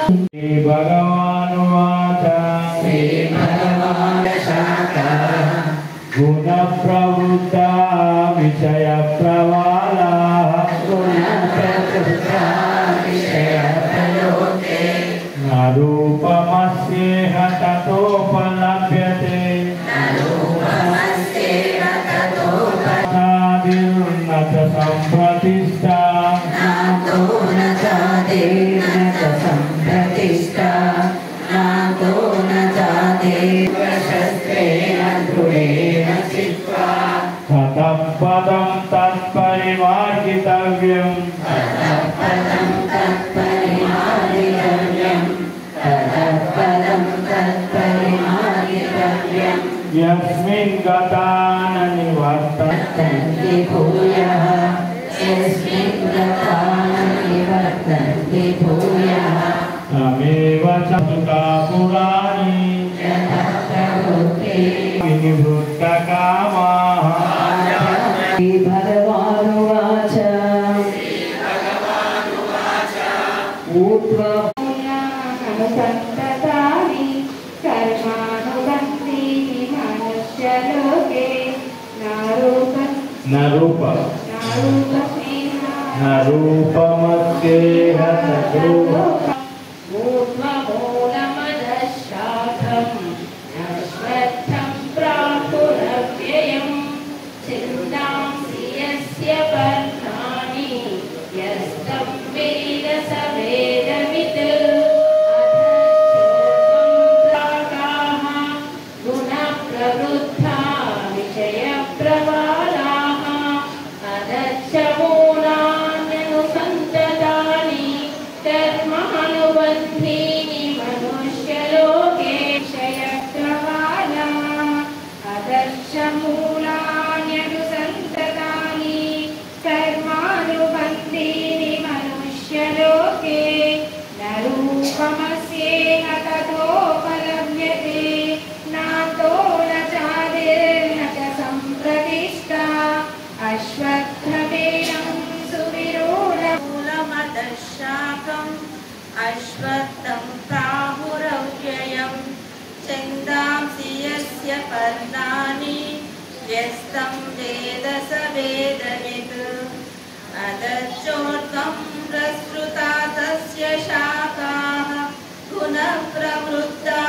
गुण प्रवृत्ता विषय प्रवाला रूपमस्येह ततोपलभ्यते नादिर्न च सम्प्रतिष्ठा तत्पदं तत्परिमार्गितव्यं यस्मिन् गता न निवर्तन्ते भूयः तमेव चतुका पुराणी विनिवृत्तकामाः भगवानुवाच अनुसन्ततानि कर्मानुबन्धीनि मनुष्यलोके नरूपमस्येह ऊर्ध्वमूलमधःशाखम् अश्वत्थं प्राहुरव्ययम् छिन्दांसि यस्य पर्णानि यस्तं वेद स वेदवित् अधश्चोत्तम गुणप्रवृद्धा विषयप्रवालाः अधश्चमूलान्यनुसन्ततानि कर्मानुबन्धीनि मनुष्यलोके विषयप्रवालाः अधश्चमूलान्यनुसन्ततानि कर्मानुबन्धीनि मनुष्यलोके न रूपमस्येह ततोपलभ्यते नातो न चादिर्न च सम्प्रतिष्ठा अश्वत्थमेनं सुविरूढमूलमधःशाखम् अश्वत्थं प्राहुरव्ययम् छन्दांसि यस्य पर्णानि यस्तं वेद स वेदवित् अधश्चोर्ध्वं प्रसृता तस्य शाखाः गुणप्रवृद्धा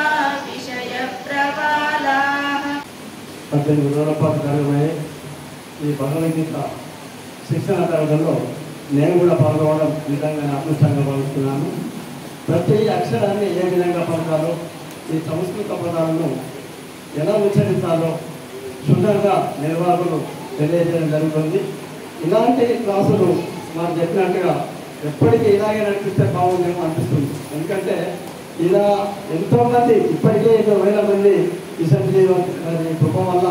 विषयप्रवालाः। 18 రోజుల పాటు జరగబోయే ఈ భగవద్గీత శిక్షణ తరగతిలో నేను కూడా పాల్గొనడం నిజంగా అదృష్టంగా భావిస్తున్నాను. ప్రతి అక్షరాన్ని ఏ విధంగా పలకాలో, ఈ సంస్కృత పదాలను ఎలా ఉచ్చరించాలో శుద్ధంగా నిర్వాహకులు తెలియజేయడం జరుగుతుంది. ఇలాంటి క్లాసులు మనం చెప్పినట్టుగా ఎప్పటికీ ఇలాగే నడిపిస్తే బాగుందేమో అనిపిస్తుంది. ఎందుకంటే ఇలా ఎంతోమంది ఇప్పటికే 20,000 మంది అసెంబ్లీ కృప వల్ల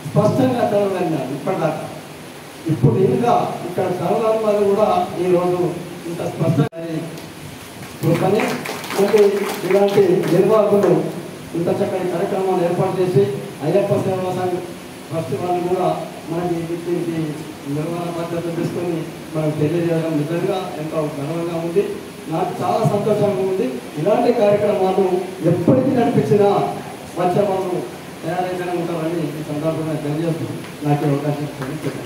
స్పష్టంగా చదవగలిగినారు ఇప్పటిదాకా. ఇప్పుడు ఇంకా ఇక్కడ చదవడం వల్ల కూడా ఈరోజు ఇంత స్పష్టంగా కృపని మళ్ళీ ఇలాంటి నిర్వాహకులు ఇంత చక్కటి కార్యక్రమాలు ఏర్పాటు చేసి అయ్యప్ప సేవా సంఘ ఫస్ట్ వాళ్ళు కూడా మనకి దీనికి నిర్వహణ బాధ్యత తీసుకొని మనకు తెలియజేయడం నిజంగా ఎంతో గర్వంగా ఉంది. నాకు చాలా సంతోషంగా ఉంది. ఇలాంటి కార్యక్రమాలు ఎప్పటికీ నడిపించినా వచ్చే వాళ్ళు తయారైతేనే ఉంటారని ఈ సందర్భంగా తెలియజేస్తూ నాకు అవకాశం ఇచ్చారు.